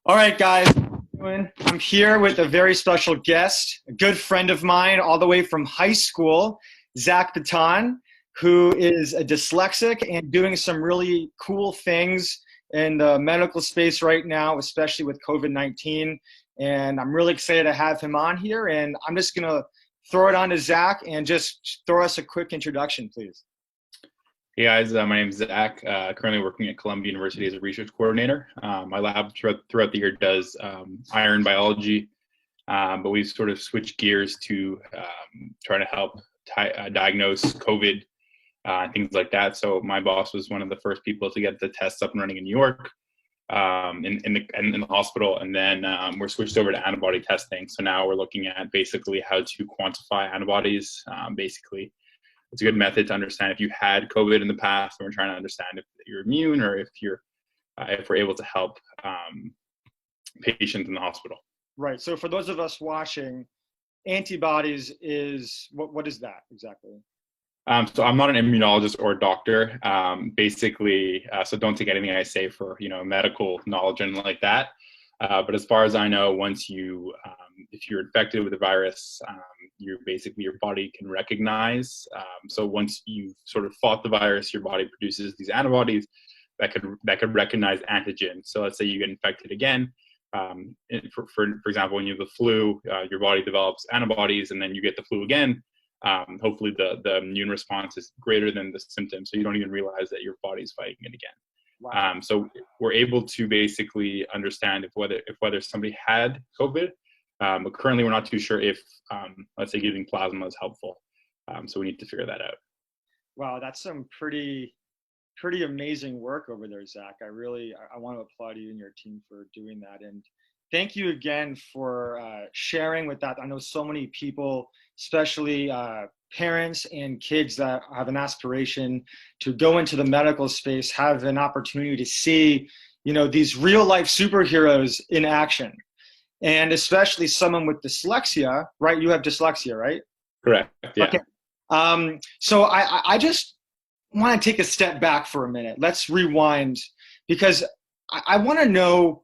All right, guys. I'm here with a very special guest, a good friend of mine, all the way from high school, Zach Bitan, who is a dyslexic and doing some really cool things in the medical space right now, especially with COVID-19. And I'm really excited to have him on here. And I'm just going to throw it on to Zach and just throw us a quick introduction, please. Hey guys, my name is Zach, currently working at Columbia University as a research coordinator. My lab throughout the year does iron biology, but we've sort of switched gears to trying to help diagnose COVID, things like that. So my boss was one of the first people to get the tests up and running in New York, in the hospital, and then we're switched over to antibody testing. So now we're looking at basically how to quantify antibodies, basically. It's a good method to understand if you had COVID in the past, and we're trying to understand if you're immune or if we're able to help patients in the hospital. Right. So for those of us watching, antibodies is what is that exactly? So I'm not an immunologist or a doctor. Basically, so don't take anything I say for medical knowledge and like that. But as far as I know, once if you're infected with the virus, your body can recognize. So once you've sort of fought the virus, your body produces these antibodies that could recognize antigen. So let's say you get infected again. For example, when you have the flu, your body develops antibodies, and then you get the flu again. Hopefully, the immune response is greater than the symptoms, so you don't even realize that your body's fighting it again. Wow. So we're able to basically understand if whether somebody had COVID. But currently, we're not too sure if, let's say, giving plasma is helpful. So we need to figure that out. Wow, that's some pretty amazing work over there, Zach. I want to applaud you and your team for doing that. And thank you again for sharing with that. I know so many people, especially parents and kids that have an aspiration to go into the medical space, have an opportunity to see, these real life superheroes in action. And especially someone with dyslexia, right? You have dyslexia, right? Correct. Yeah. Okay. So I just want to take a step back for a minute. Let's rewind, because I want to know,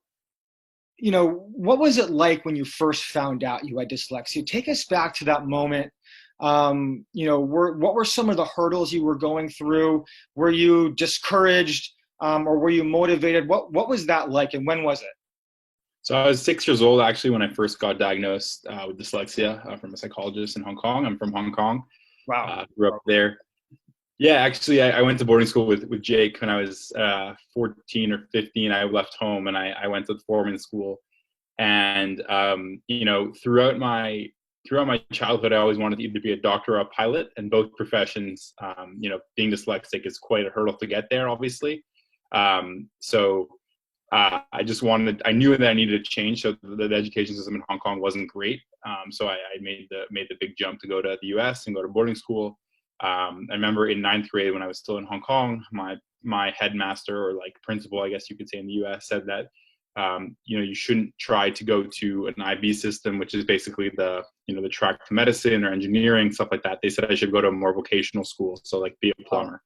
what was it like when you first found out you had dyslexia? Take us back to that moment. What were some of the hurdles you were going through? Were you discouraged, or were you motivated? What was that like, and when was it? So I was 6 years old, actually, when I first got diagnosed with dyslexia from a psychologist in Hong Kong. I'm from Hong Kong. Wow. Grew up there. Yeah, actually, I went to boarding school with Jake when I was 14 or 15. I left home and I went to the foreman school. And, throughout my childhood, I always wanted to either be a doctor or a pilot. And both professions, being dyslexic is quite a hurdle to get there, obviously. I knew that I needed to change. So the education system in Hong Kong wasn't great. So I made the big jump to go to the US and go to boarding school. I remember in ninth grade when I was still in Hong Kong, my headmaster, or like principal, I guess you could say, in the US, said that, you shouldn't try to go to an IB system, which is basically the track to medicine or engineering, stuff like that. They said I should go to a more vocational school. So like be a plumber.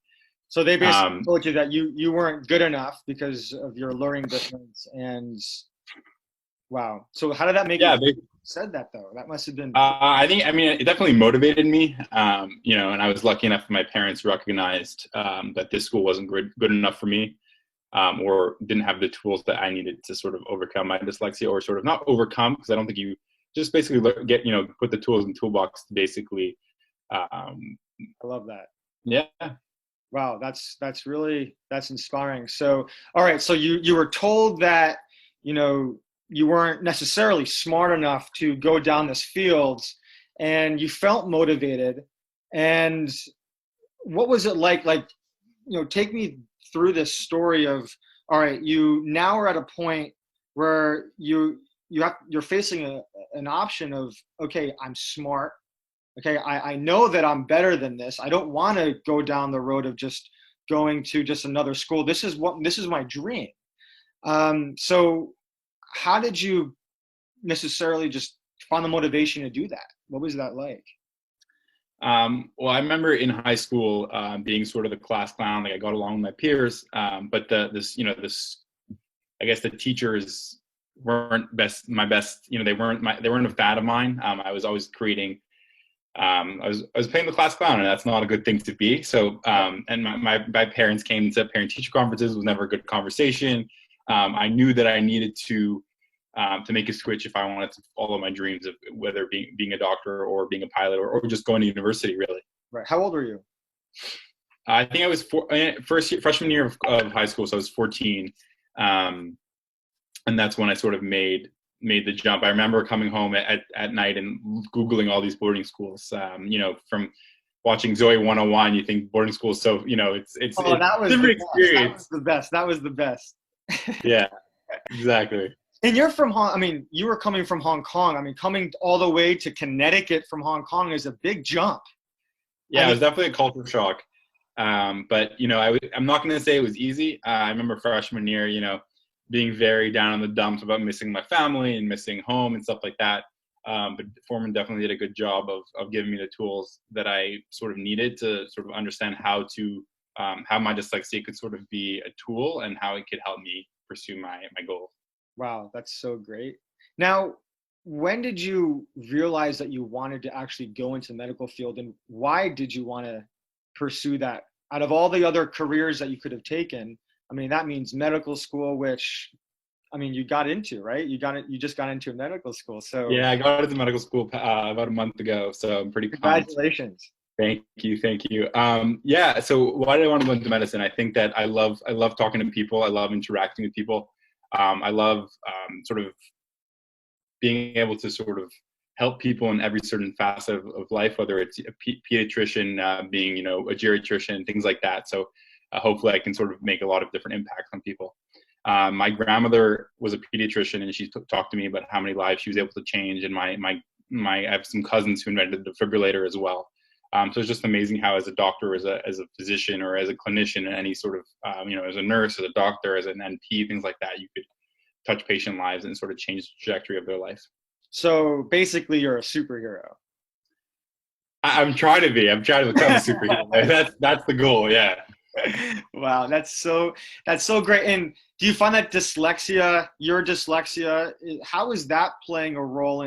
So they basically told you that you weren't good enough because of your learning difference. And wow. So how did that make you said that, though? That must have been. It definitely motivated me. And I was lucky enough that my parents recognized that this school wasn't good enough for me, or didn't have the tools that I needed to sort of overcome my dyslexia, or sort of not overcome, because I don't think you just basically put the tools in the toolbox to basically. I love that. Yeah. Wow, that's inspiring. So, all right, so you were told that, you weren't necessarily smart enough to go down this field, and you felt motivated. And what was it like? Like, take me through this story of, all right, you now are at a point where you're facing an option of, okay, I'm smart. Okay, I know that I'm better than this. I don't want to go down the road of just going to just another school. This is my dream. So how did you necessarily just find the motivation to do that? What was that like? Well, I remember in high school being sort of the class clown. Like I got along with my peers, but I guess the teachers my best, they weren't a fad of mine. I was always creating, I was playing the class clown, and that's not a good thing to be. So, and my parents came to parent teacher conferences. It was never a good conversation. I knew that I needed to make a switch if I wanted to follow my dreams of whether being a doctor or being a pilot or just going to university, really. Right. How old were you? I think I was freshman year of high school, so I was 14. And that's when I sort of made the jump. I remember coming home at night and Googling all these boarding schools, from watching Zoe 101, you think boarding school is so, it's that was different experience. That was the best. Yeah, exactly. And you're from you were coming from Hong Kong. I mean, coming all the way to Connecticut from Hong Kong is a big jump. Yeah, it was definitely a culture shock. But, I'm not going to say it was easy. I remember freshman year, being very down in the dumps about missing my family and missing home and stuff like that. But Foreman definitely did a good job of giving me the tools that I sort of needed to sort of understand how my dyslexia could sort of be a tool and how it could help me pursue my goals. Wow, that's so great. Now, when did you realize that you wanted to actually go into the medical field, and why did you want to pursue that? Out of all the other careers that you could have taken, I mean, that means medical school, which, you got into, right? You just got into medical school. So yeah, I got into medical school about a month ago. So I'm pretty congratulations. Thank you. Yeah. So why did I want to go into medicine? I think that I love talking to people. I love interacting with people. I love sort of being able to sort of help people in every certain facet of life, whether it's a pediatrician, being, a geriatrician, things like that. So hopefully I can sort of make a lot of different impacts on people. My grandmother was a pediatrician, and she talked to me about how many lives she was able to change. And I have some cousins who invented the defibrillator as well. So it's just amazing how, as a doctor, as a physician, or as a clinician, any sort of, as a nurse, as a doctor, as an NP, things like that, you could touch patient lives and sort of change the trajectory of their life. So basically, you're a superhero. I'm trying to be. I'm trying to become a superhero. That's the goal. Yeah. Wow, that's so great. And do you find that your dyslexia, how is that playing a role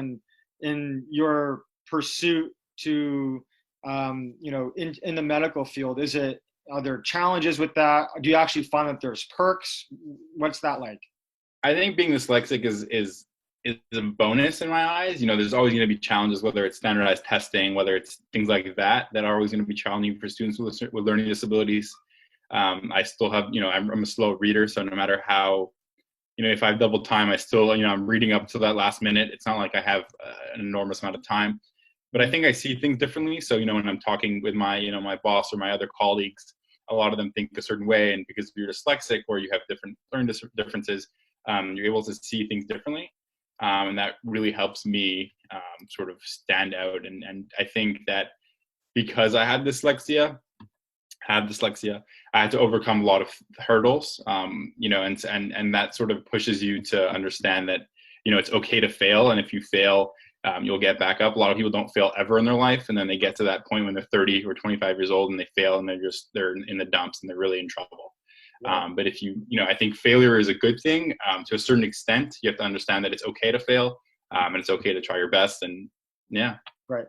in your pursuit to, in the medical field? Are there challenges with that? Do you actually find that there's perks? What's that like? I think being dyslexic is a bonus in my eyes. There's always going to be challenges, whether it's standardized testing, whether it's things like that are always going to be challenging for students with learning disabilities. I still have, I'm a slow reader. So no matter how, if I have double time, I still, I'm reading up to that last minute. It's not like I have an enormous amount of time, but I think I see things differently. So, when I'm talking with my, my boss or my other colleagues, a lot of them think a certain way. And because you're dyslexic or you have different learning differences, you're able to see things differently. And that really helps me sort of stand out. And I think that because I had dyslexia, I had to overcome a lot of hurdles, and that sort of pushes you to understand that, it's okay to fail. And if you fail, you'll get back up. A lot of people don't fail ever in their life. And then they get to that point when they're 30 or 25 years old and they fail, and they're in the dumps and they're really in trouble. Yeah. But if I think failure is a good thing to a certain extent. You have to understand that it's okay to fail, and it's okay to try your best. And yeah. Right.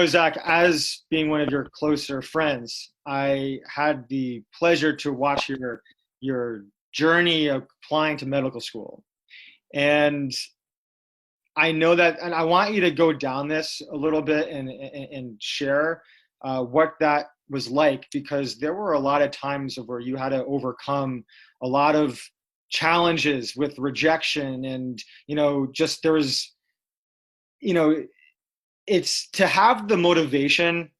Zach, as being one of your closer friends, I had the pleasure to watch your journey of applying to medical school. And I know that, and I want you to go down this a little bit and share what that was like, because there were a lot of times where you had to overcome a lot of challenges with rejection, and, just there was, it's to have the motivation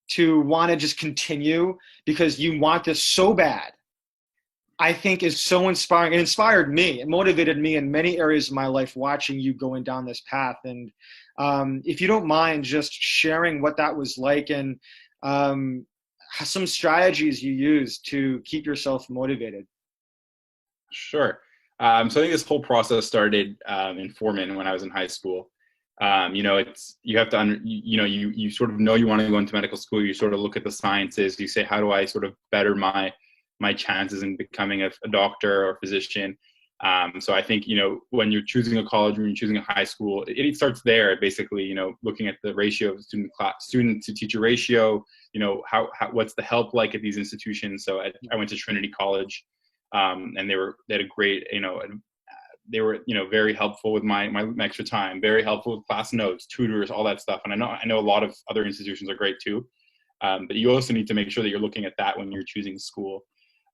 to want to just continue because you want this so bad, I think is so inspiring. It inspired me. It motivated me in many areas of my life, watching you going down this path. And if you don't mind just sharing what that was like, and some strategies you use to keep yourself motivated. Sure. So I think this whole process started in Foreman when I was in high school. You have to, you sort of know you want to go into medical school. You sort of look at the sciences. You say, how do I sort of better my chances in becoming a doctor or physician? So I think, when you're choosing a college, when you're choosing a high school, it starts there, basically, looking at the ratio of student to teacher ratio, how what's the help like at these institutions. So I went to Trinity College, and they had a great, they were, very helpful with my extra time, very helpful with class notes, tutors, all that stuff. And I know a lot of other institutions are great too. But you also need to make sure that you're looking at that when you're choosing school.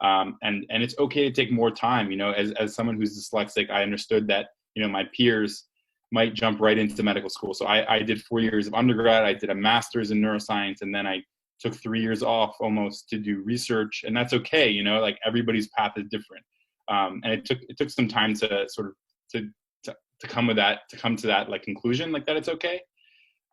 And it's okay to take more time. As someone who's dyslexic, I understood that, my peers might jump right into medical school. So I did 4 years of undergrad. I did a master's in neuroscience, and then I took 3 years off almost to do research. And that's okay. Like everybody's path is different. And it took some time to sort of to come to that like conclusion, like that it's okay.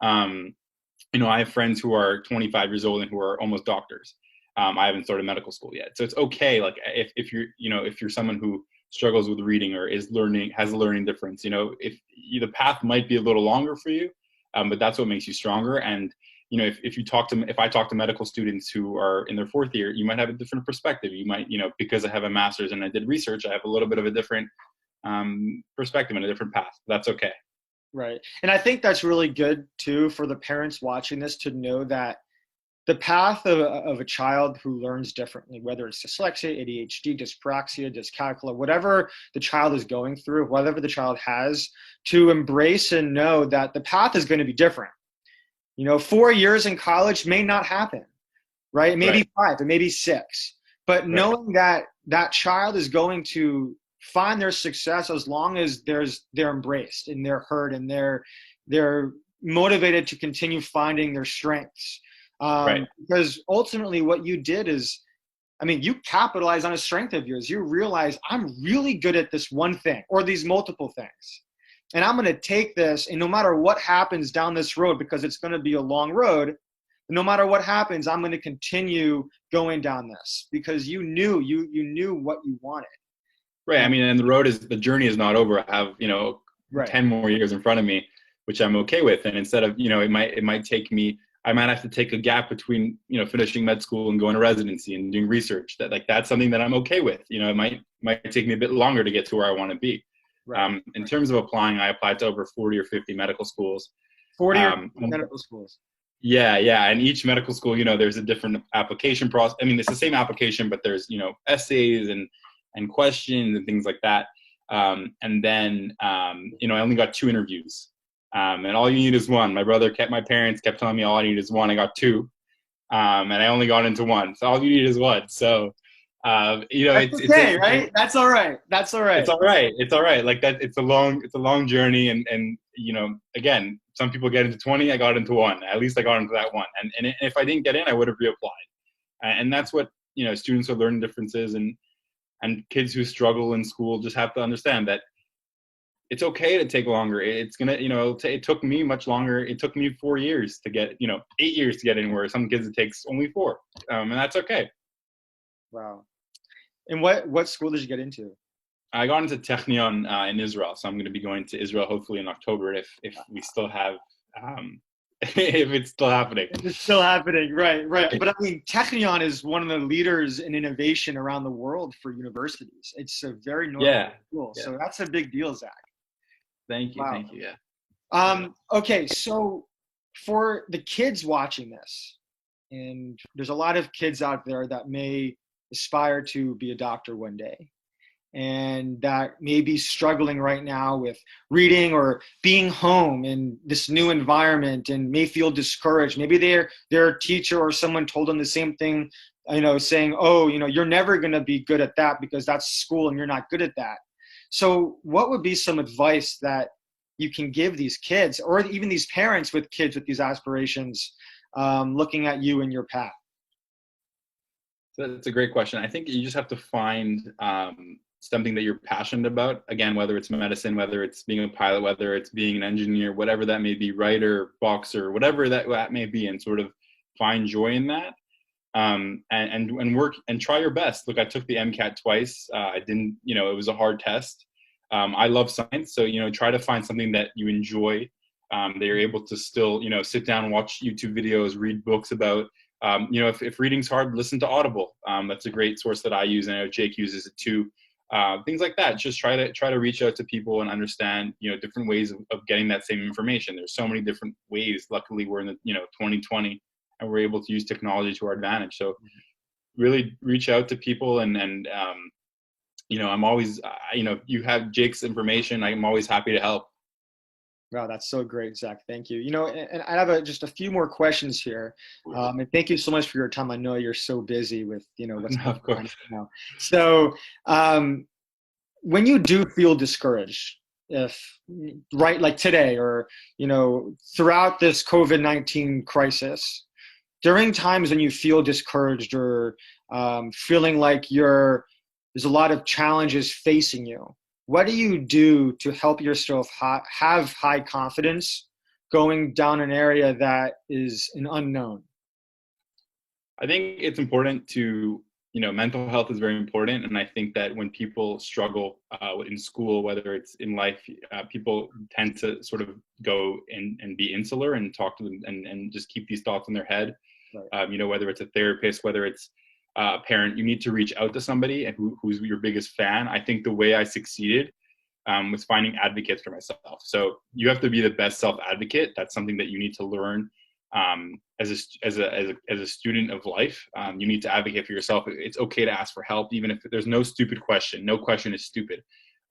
I have friends who are 25 years old and who are almost doctors. I haven't started medical school yet, so it's okay. Like if you're someone who struggles with reading or has a learning difference, if the path might be a little longer for you, but that's what makes you stronger. And if I talk to medical students who are in their 4th year, you might have a different perspective. You might, because I have a master's and I did research, I have a little bit of a different perspective and a different path. That's okay. Right. And I think that's really good too for the parents watching this to know that the path of a child who learns differently, whether it's dyslexia, ADHD, dyspraxia, dyscalculia, whatever the child is going through, whatever the child has, to embrace and know that the path is going to be different. 4 years in college may not happen, right? It may be 5, it may be 6, but knowing that that child is going to find their success as long as they're embraced and they're heard and they're motivated to continue finding their strengths. Because ultimately what you did is, you capitalize on a strength of yours. You realize I'm really good at this one thing or these multiple things. And I'm going to take this, and no matter what happens down this road, because it's going to be a long road, no matter what happens, I'm going to continue going down this because you knew what you wanted. Right. And the journey is not over. I have, 10 more years in front of me, which I'm okay with. And instead of, it might take me, I might have to take a gap between, finishing med school and going to residency and doing research. That's something that I'm okay with. It might take me a bit longer to get to where I want to be. In terms of applying, I applied to over 40 or 50 medical schools. 40 medical schools. Yeah. And each medical school, there's a different application process. It's the same application, but there's, essays and questions and things like that. And then, I only got 2 interviews. And all you need is one. My parents kept telling me all I need is one. I got 2. And I only got into 1. So all you need is 1. So, that's okay, right? That's all right. It's all right. Like that, it's a long journey. And, again, some people get into 20, I got into 1. At least I got into that 1. And if I didn't get in, I would have reapplied. And that's what, students with learning differences and kids who struggle in school just have to understand that it's okay to take longer. It's gonna, it took me much longer. It took me 4 years to get, 8 years to get in, where some kids it takes only 4. And that's okay. Wow. And what school did you get into? I got into Technion in Israel. So I'm going to be going to Israel hopefully in October if we still have, if it's still happening. It's still happening, right. But Technion is one of the leaders in innovation around the world for universities. It's a very notable school. Yeah. So that's a big deal, Zach. Thank you. Wow. Thank you. Yeah. Okay. So for the kids watching this, and there's a lot of kids out there that may aspire to be a doctor one day, and that may be struggling right now with reading or being home in this new environment and may feel discouraged. Maybe their teacher or someone told them the same thing, saying, oh, you're never going to be good at that because that's school and you're not good at that. So what would be some advice that you can give these kids or even these parents with kids with these aspirations, looking at you and your path? That's a great question. I think you just have to find something that you're passionate about. Again, whether it's medicine, whether it's being a pilot, whether it's being an engineer, whatever that may be, writer, boxer, whatever that may be, and sort of find joy in that. And work and try your best. Look, I took the MCAT twice. I didn't, it was a hard test. I love science. So, try to find something that you enjoy, that you're able to still, sit down and watch YouTube videos, read books about. If reading's hard, listen to Audible. That's a great source that I use. And I know Jake uses it too. things like that. Just try to reach out to people and understand, different ways of getting that same information. There's so many different ways. Luckily, we're in the 2020, and we're able to use technology to our advantage. So really reach out to people, and I'm always, you have Jake's information. I'm always happy to help. Wow, that's so great, Zach. Thank you. And I have just a few more questions here. And thank you so much for your time. I know you're so busy with, what's going on now. So when you do feel discouraged, like today, or, throughout this COVID-19 crisis, during times when you feel discouraged or feeling like there's a lot of challenges facing you, what do you do to help yourself have high confidence going down an area that is an unknown? I think it's important to, mental health is very important. And I think that when people struggle in school, whether it's in life, people tend to sort of go and be insular and talk to them and just keep these thoughts in their head. Right. Whether it's a therapist, whether it's a parent, you need to reach out to somebody and who's your biggest fan. I think the way I succeeded was finding advocates for myself. So you have to be the best self-advocate. That's something that you need to learn as a student of life. You need to advocate for yourself. It's okay to ask for help, even if there's no stupid question. No question is stupid.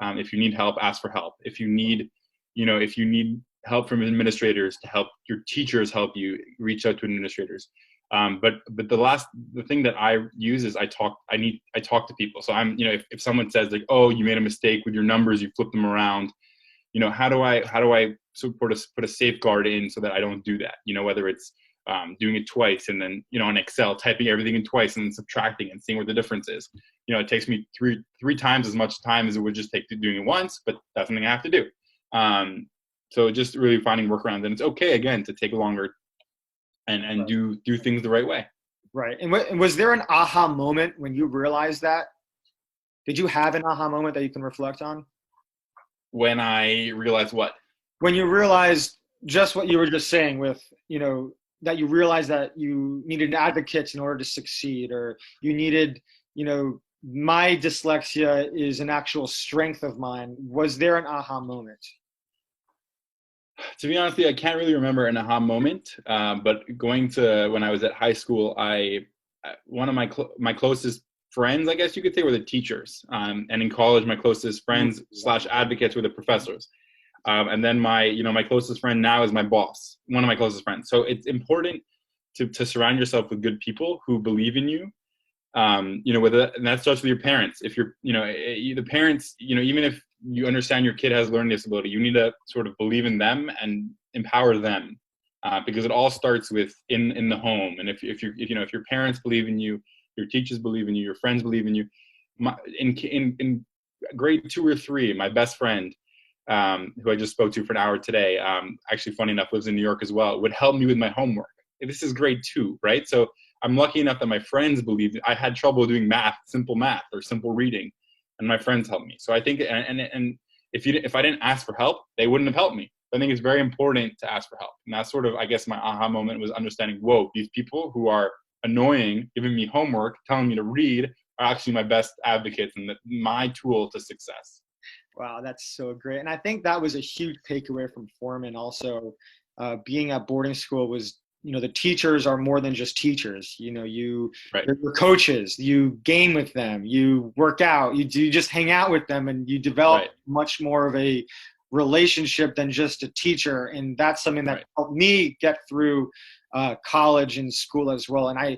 If you need help, ask for help. If you need help from administrators to help your teachers help you, reach out to administrators. But the thing that I use is I talk to people. So I'm, if someone says like, oh, you made a mistake with your numbers, you flipped them around, how do I sort of put a safeguard in so that I don't do that? Whether it's doing it twice and then, on Excel, typing everything in twice and then subtracting and seeing what the difference is. It takes me three times as much time as it would just take to doing it once, but that's something I have to do. So just really finding workarounds, and it's okay again to take longer and right. do things the right way. Right. And was there an aha moment when you realized that? Did you have an aha moment that you can reflect on? When I realized what? When you realized just what you were just saying with, that you realized that you needed advocates in order to succeed, or you needed, my dyslexia is an actual strength of mine. Was there an aha moment? To be honest with you, I can't really remember an aha moment, but going to when I was at high school, one of my closest friends, I guess you could say, were the teachers. And in college, my closest friends / advocates were the professors. And then my closest friend now is my boss, one of my closest friends. So it's important to surround yourself with good people who believe in you. And that starts with your parents. If you're, the parents, even if you understand your kid has learning disability, you need to sort of believe in them and empower them, because it all starts with in the home. And if your parents believe in you, your teachers believe in you, your friends believe in you. In grade 2 or 3, my best friend, who I just spoke to for an hour today, actually funny enough lives in New York as well, would help me with my homework. This is grade 2, right? So I'm lucky enough that my friends believe I had trouble doing simple math or simple reading, and my friends helped me. So I think, and if I didn't ask for help, they wouldn't have helped me. I think it's very important to ask for help. And that's sort of, I guess, my aha moment was understanding, whoa, these people who are annoying, giving me homework, telling me to read, are actually my best advocates and my tool to success. Wow, that's so great. And I think that was a huge takeaway from Foreman also. Being at boarding school was, the teachers are more than just teachers. Right. You're coaches, you game with them, you work out, you just hang out with them, and you develop right. much more of a relationship than just a teacher. And that's something that right. helped me get through college and school as well. And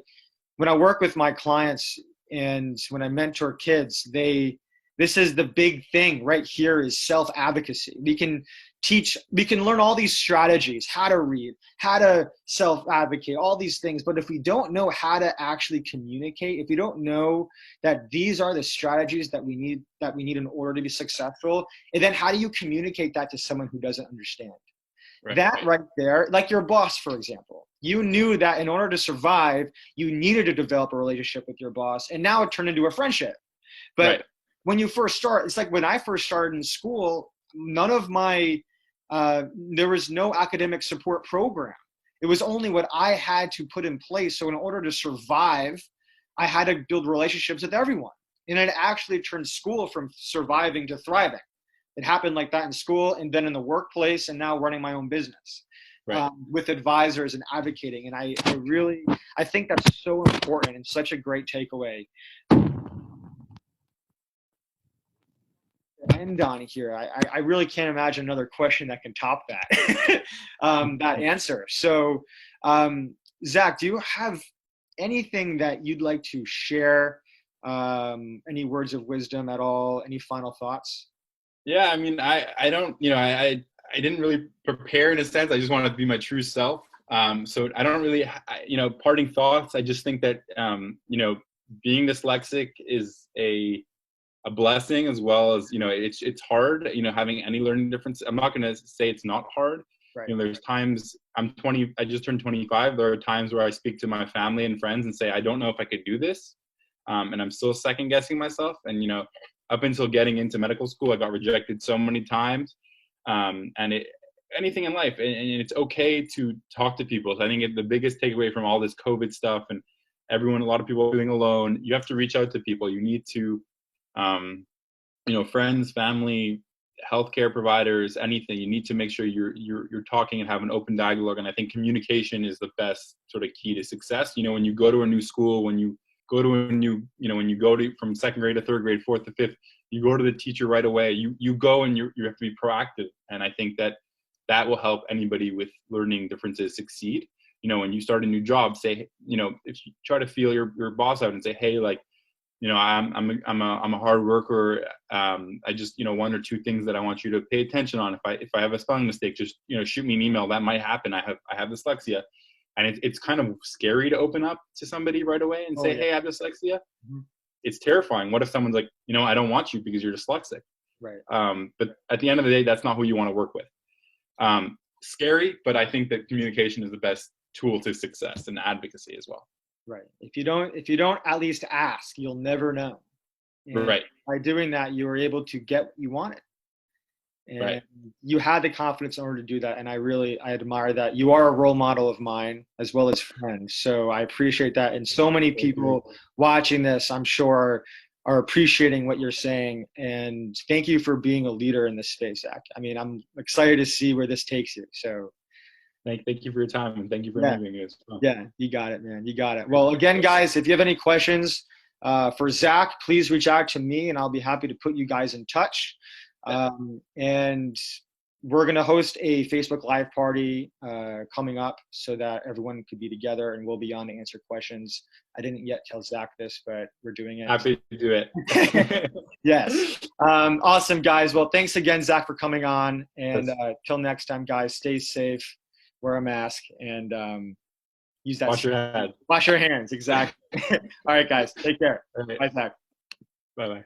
when I work with my clients and when I mentor kids, this is the big thing right here is self-advocacy. We can learn all these strategies, how to read, how to self-advocate, all these things. But if we don't know how to actually communicate, if we don't know that these are the strategies that we need in order to be successful, and then how do you communicate that to someone who doesn't understand? Right. That right there, like your boss, for example, you knew that in order to survive, you needed to develop a relationship with your boss, and now it turned into a friendship. But right. when you first start, it's like when I first started in school, none of there was no academic support program. It was only what I had to put in place. So in order to survive, I had to build relationships with everyone. And it actually turned school from surviving to thriving. It happened like that in school and then in the workplace and now running my own business. Right. With advisors and advocating. And I think that's so important and such a great takeaway. End on here. I really can't imagine another question that can top that, that answer. So, Zach, do you have anything that you'd like to share? Any words of wisdom at all? Any final thoughts? Yeah, I mean, I don't, I didn't really prepare in a sense. I just wanted to be my true self. So I don't really, parting thoughts. I just think that, being dyslexic is a blessing, as well as, it's hard, having any learning difference. I'm not going to say it's not hard. Right. There's times I just turned 25. There are times where I speak to my family and friends and say, I don't know if I could do this. And I'm still second guessing myself. And, up until getting into medical school, I got rejected so many times. Anything in life, and it's okay to talk to people. So I think the biggest takeaway from all this COVID stuff and a lot of people feeling alone, you have to reach out to people. You need to, friends, family, healthcare providers, anything. You need to make sure you're talking and have an open dialogue. And I think communication is the best sort of key to success. When you go to a new school, when you go to a new, when you go to from second grade to third grade, fourth to fifth, you go to the teacher right away. You go and you have to be proactive. And I think that will help anybody with learning differences succeed. When you start a new job, say, if you try to feel your boss out and say, hey, like, I'm a hard worker. I just, one or two things that I want you to pay attention on. If I have a spelling mistake, just, shoot me an email. That might happen. I have dyslexia. And it's kind of scary to open up to somebody right away and say, hey, I have dyslexia. Mm-hmm. It's terrifying. What if someone's like, I don't want you because you're dyslexic. Right. But at the end of the day, that's not who you want to work with. Scary, but I think that communication is the best tool to success and advocacy as well. Right. If you don't at least ask, you'll never know. And right. By doing that, you were able to get what you wanted. And right. You had the confidence in order to do that. And I admire that. You are a role model of mine as well as friends. So I appreciate that. And so many people watching this, I'm sure, are appreciating what you're saying. And thank you for being a leader in this space, Zach. I mean, I'm excited to see where this takes you. So thank you for your time, and thank you for having me. Yeah, you got it, man. You got it. Well, again, guys, if you have any questions for Zach, please reach out to me and I'll be happy to put you guys in touch. And we're going to host a Facebook Live party coming up so that everyone could be together, and we'll be on to answer questions. I didn't yet tell Zach this, but we're doing it. Happy to do it. Yes. Awesome, guys. Well, thanks again, Zach, for coming on. And till next time, guys, stay safe, wear a mask, and use that. Wash your hands. Wash your hands, exactly. All right, guys. Take care. Right. Bye, Zach. Bye-bye.